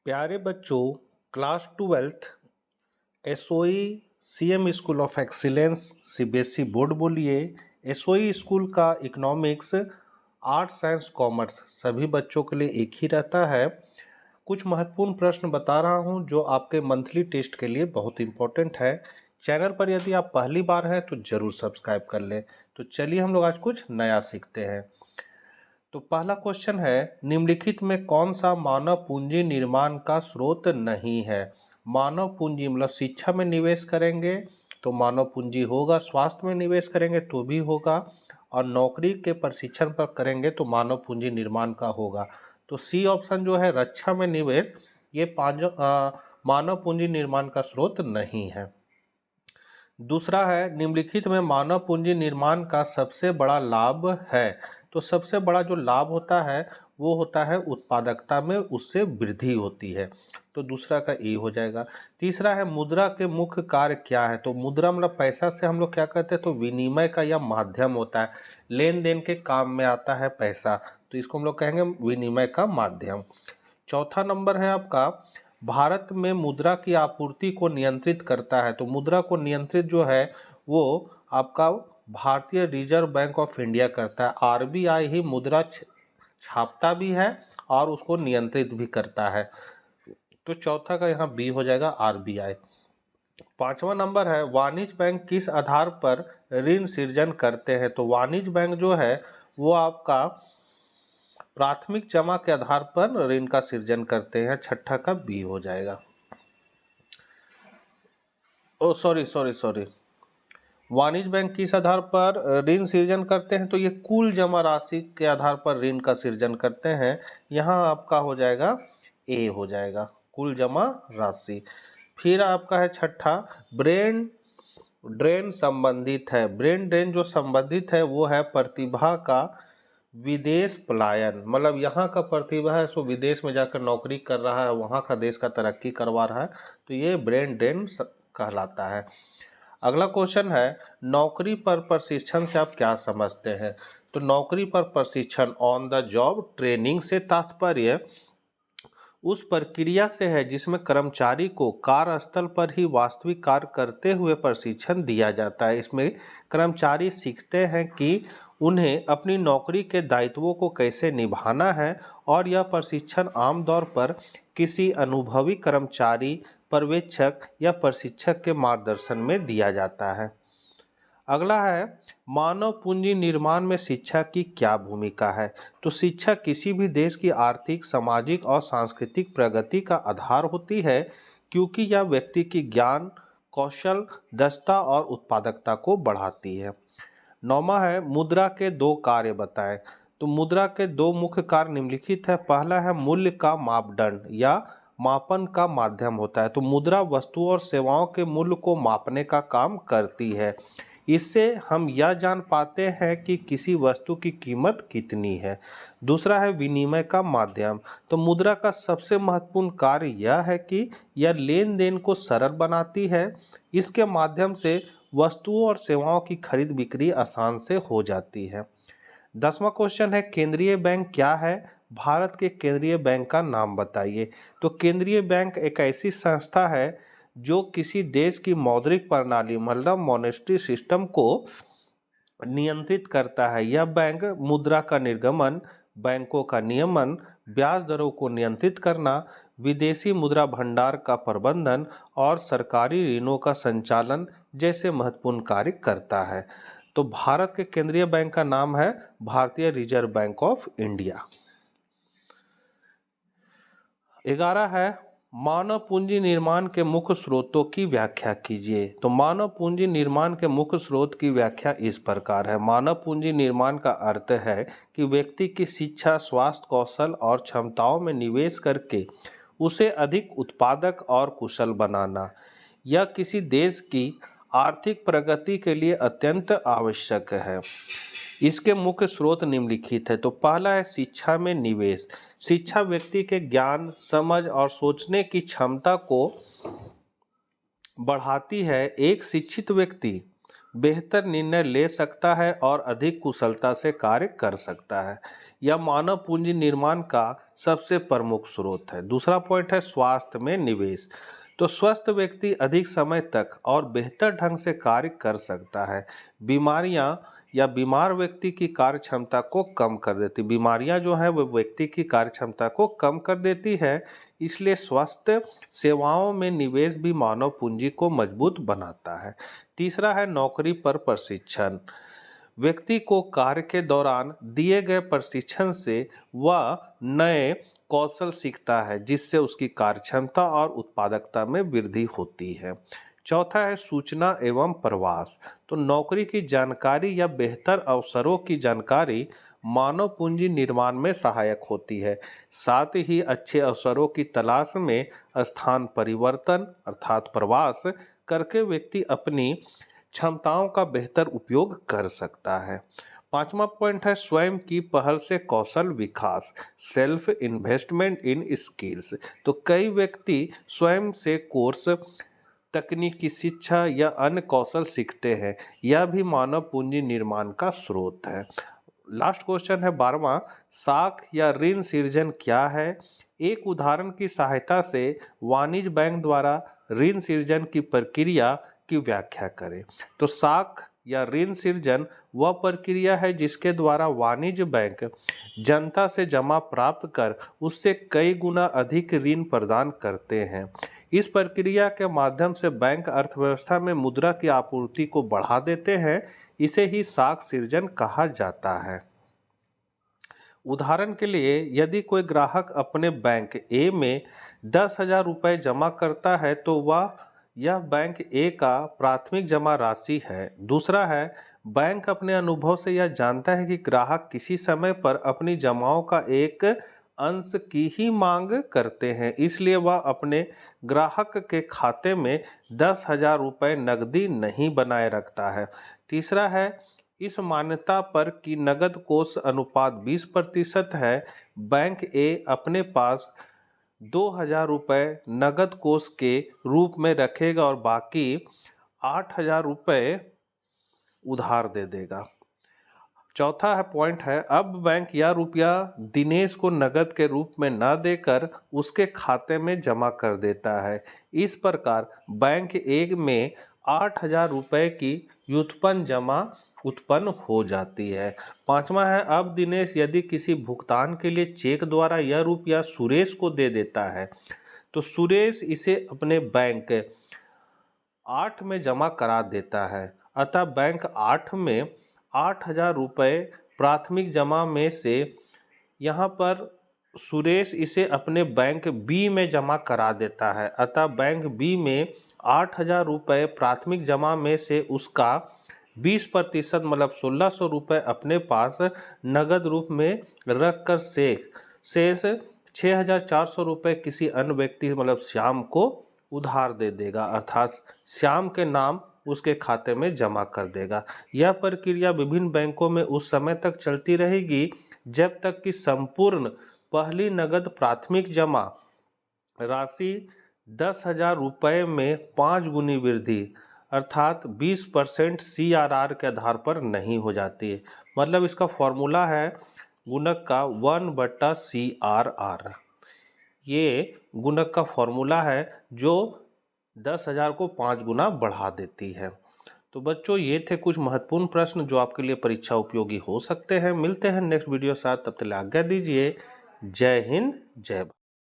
प्यारे बच्चों, class 12th SOE CM school of excellence CBSE board बोलिए, एसओई स्कूल का इकोनॉमिक्स, आर्ट, साइंस, कॉमर्स सभी बच्चों के लिए एक ही रहता है। कुछ महत्वपूर्ण प्रश्न बता रहा हूं जो आपके मंथली टेस्ट के लिए बहुत इंपॉर्टेंट है। चैनल पर यदि आप पहली बार हैं तो जरूर सब्सक्राइब कर लें। तो चलिए हम लोग आज कुछ नया सीखते हैं। तो पहला क्वेश्चन है, निम्नलिखित में कौन सा मानव पूंजी निर्माण का स्रोत नहीं है। मानव पूंजी मतलब शिक्षा में निवेश करेंगे तो मानव पूंजी होगा, स्वास्थ्य में निवेश करेंगे तो भी होगा, और नौकरी के प्रशिक्षण पर करेंगे तो मानव पूंजी निर्माण का होगा। तो सी ऑप्शन जो है रक्षा में निवेश, ये मानव पूंजी निर्माण का स्रोत नहीं है। दूसरा है, निम्नलिखित में मानव पूंजी निर्माण का सबसे बड़ा लाभ है। तो सबसे बड़ा जो लाभ होता है वो होता है उत्पादकता में, उससे वृद्धि होती है। तो दूसरा का ए हो जाएगा। तीसरा है, मुद्रा के मुख्य कार्य क्या है। तो मुद्रा मतलब पैसा से हम लोग क्या करते हैं, तो विनिमय का यह माध्यम होता है, लेन देन के काम में आता है पैसा, तो इसको हम लोग कहेंगे विनिमय का माध्यम। चौथा नंबर है आपका, भारत में मुद्रा की आपूर्ति को नियंत्रित करता है। तो मुद्रा को नियंत्रित जो है वो आपका भारतीय रिजर्व बैंक ऑफ इंडिया करता है। आरबीआई ही मुद्रा छापता भी है और उसको नियंत्रित भी करता है। तो चौथा का यहाँ बी हो जाएगा, आरबीआई। पांचवा नंबर है, वाणिज्य बैंक किस आधार पर ऋण सृजन करते हैं। तो वाणिज्य बैंक जो है वो आपका प्राथमिक जमा के आधार पर ऋण का सृजन करते हैं। छठा का बी हो जाएगा। ओ सॉरी, वाणिज्य बैंक किस आधार पर ऋण सृजन करते हैं, तो ये कुल जमा राशि के आधार पर ऋण का सृजन करते हैं। यहाँ आपका हो जाएगा ए हो जाएगा, कुल जमा राशि। फिर आपका है छठा, ब्रेन ड्रेन संबंधित है। ब्रेन ड्रेन जो संबंधित है वो है प्रतिभा का विदेश पलायन, मतलब यहाँ का प्रतिभा है सो विदेश में जाकर नौकरी कर रहा है, वहाँ का देश का तरक्की करवा रहा है, तो ये ब्रेन ड्रेन कहलाता है। अगला क्वेश्चन है, नौकरी पर प्रशिक्षण से आप क्या समझते हैं। तो नौकरी पर प्रशिक्षण, ऑन द जॉब ट्रेनिंग से तात्पर्य उस प्रक्रिया से है जिसमें कर्मचारी को कार्यस्थल पर ही वास्तविक कार्य करते हुए प्रशिक्षण दिया जाता है। इसमें कर्मचारी सीखते हैं कि उन्हें अपनी नौकरी के दायित्वों को कैसे निभाना है, और यह प्रशिक्षण आमतौर पर किसी अनुभवी कर्मचारी, पर्यवेक्षक या प्रशिक्षक के मार्गदर्शन में दिया जाता है। अगला है, मानव पूंजी निर्माण में शिक्षा की क्या भूमिका है। तो शिक्षा किसी भी देश की आर्थिक, सामाजिक और सांस्कृतिक प्रगति का आधार होती है, क्योंकि यह व्यक्ति की ज्ञान, कौशल, दक्षता और उत्पादकता को बढ़ाती है। नौवां है, मुद्रा के दो कार्य बताएं। तो मुद्रा के दो मुख्य कार्य निम्नलिखित है। पहला है मूल्य का मापदंड या मापन का माध्यम होता है। तो मुद्रा वस्तुओं और सेवाओं के मूल्य को मापने का काम करती है। इससे हम यह जान पाते हैं कि किसी वस्तु की कीमत कितनी है। दूसरा है विनिमय का माध्यम। तो मुद्रा का सबसे महत्वपूर्ण कार्य यह है कि यह लेन देन को सरल बनाती है। इसके माध्यम से वस्तुओं और सेवाओं की खरीद बिक्री आसान से हो जाती है। 10वां क्वेश्चन है, केंद्रीय बैंक क्या है। भारत के केंद्रीय बैंक का नाम बताइए। तो केंद्रीय बैंक एक ऐसी संस्था है जो किसी देश की मौद्रिक प्रणाली मतलब मॉनेटरी सिस्टम को नियंत्रित करता है। यह बैंक मुद्रा का निर्गमन, बैंकों का नियमन, ब्याज दरों को नियंत्रित करना, विदेशी मुद्रा भंडार का प्रबंधन और सरकारी ऋणों का संचालन जैसे महत्वपूर्ण कार्य करता है। तो भारत के केंद्रीय बैंक का नाम है भारतीय रिजर्व बैंक ऑफ इंडिया। 11 है, मानव पूंजी निर्माण के मुख्य स्रोतों की व्याख्या कीजिए। तो मानव पूंजी निर्माण के मुख्य स्रोत की व्याख्या इस प्रकार है। मानव पूंजी निर्माण का अर्थ है कि व्यक्ति की शिक्षा, स्वास्थ्य, कौशल और क्षमताओं में निवेश करके उसे अधिक उत्पादक और कुशल बनाना। यह किसी देश की आर्थिक प्रगति के लिए अत्यंत आवश्यक है। इसके मुख्य स्रोत निम्नलिखित है। तो पहला है शिक्षा में निवेश। शिक्षा व्यक्ति के ज्ञान, समझ और सोचने की क्षमता को बढ़ाती है। एक शिक्षित व्यक्ति बेहतर निर्णय ले सकता है और अधिक कुशलता से कार्य कर सकता है। यह मानव पूंजी निर्माण का सबसे प्रमुख स्रोत है। दूसरा पॉइंट है स्वास्थ्य में निवेश। तो स्वस्थ व्यक्ति अधिक समय तक और बेहतर ढंग से कार्य कर सकता है। बीमारियां या बीमार व्यक्ति की कार्य क्षमता को कम कर देती, बीमारियां जो है वो व्यक्ति की कार्य क्षमता को कम कर देती है। इसलिए स्वास्थ्य सेवाओं में निवेश भी मानव पूंजी को मजबूत बनाता है। तीसरा है नौकरी पर प्रशिक्षण। व्यक्ति को कार्य के दौरान दिए गए प्रशिक्षण से वह नए कौशल सीखता है, जिससे उसकी कार्यक्षमता और उत्पादकता में वृद्धि होती है। चौथा है सूचना एवं प्रवास। तो नौकरी की जानकारी या बेहतर अवसरों की जानकारी मानव पूंजी निर्माण में सहायक होती है। साथ ही अच्छे अवसरों की तलाश में स्थान परिवर्तन अर्थात प्रवास करके व्यक्ति अपनी क्षमताओं का बेहतर उपयोग कर सकता है। पांचवा पॉइंट है स्वयं की पहल से कौशल विकास, सेल्फ इन्वेस्टमेंट इन स्किल्स। तो कई व्यक्ति स्वयं से कोर्स, तकनीकी शिक्षा या अन्य कौशल सीखते हैं, यह भी मानव पूंजी निर्माण का स्रोत है। लास्ट क्वेश्चन है 12वां, साख या ऋण सृजन क्या है? एक उदाहरण की सहायता से वाणिज्य बैंक द्वारा ऋण सृजन की प्रक्रिया की व्याख्या करें। तो साख या ऋण सृजन वह प्रक्रिया है जिसके द्वारा वाणिज्य बैंक जनता से जमा प्राप्त कर उससे कई गुना अधिक ऋण प्रदान करते हैं। इस प्रक्रिया के माध्यम से बैंक अर्थव्यवस्था में मुद्रा की आपूर्ति को बढ़ा देते हैं। इसे ही साख सृजन कहा जाता है। उदाहरण के लिए यदि कोई ग्राहक अपने बैंक ए में 10,000 रुपये जमा करता है तो यह बैंक ए का प्राथमिक जमा राशि है। दूसरा है बैंक अपने अनुभव से यह जानता है कि ग्राहक किसी समय पर अपनी जमाओं का एक अंश की ही मांग करते हैं, इसलिए वह अपने ग्राहक के खाते में 10,000 रुपये नकदी नहीं बनाए रखता है। तीसरा है इस मान्यता पर कि नगद कोष अनुपात 20% है, बैंक ए अपने पास 2,000 रुपये नगद कोष के रूप में रखेगा और बाकी 8,000 रुपये उधार दे देगा। चौथा है पॉइंट है अब बैंक यह रुपया दिनेश को नगद के रूप में न देकर उसके खाते में जमा कर देता है। इस प्रकार बैंक एक में 8,000 रुपये की व्युत्पन्न जमा उत्पन्न हो जाती है। पांचवा है अब दिनेश यदि किसी भुगतान के लिए चेक द्वारा यह रुपया सुरेश को दे देता है तो सुरेश इसे अपने बैंक 8 में जमा करा देता है। अतः बैंक 8 में 8,000 रुपये प्राथमिक जमा में से यहाँ पर सुरेश इसे अपने बैंक बी में जमा करा देता है। अतः बैंक बी में 8,000 रुपये प्राथमिक जमा में से उसका 20% मतलब 1,600 रुपये अपने पास नगद रूप में रखकर शेष 6,400 रुपये किसी अन्य व्यक्ति मतलब श्याम को उधार दे देगा, अर्थात श्याम के नाम उसके खाते में जमा कर देगा। यह प्रक्रिया विभिन्न बैंकों में उस समय तक चलती रहेगी जब तक कि संपूर्ण पहली नगद प्राथमिक जमा राशि 10,000 रुपये में 5 गुनी वृद्धि अर्थात 20% CRR के आधार पर नहीं हो जाती है। मतलब इसका फॉर्मूला है गुणक का 1/CRR। ये गुणक का फॉर्मूला है जो 10,000 को 5 गुना बढ़ा देती है। तो बच्चों ये थे कुछ महत्वपूर्ण प्रश्न जो आपके लिए परीक्षा उपयोगी हो सकते हैं। मिलते हैं नेक्स्ट वीडियो साथ, तब तक आज्ञा दीजिए। जय हिंद, जय भारत।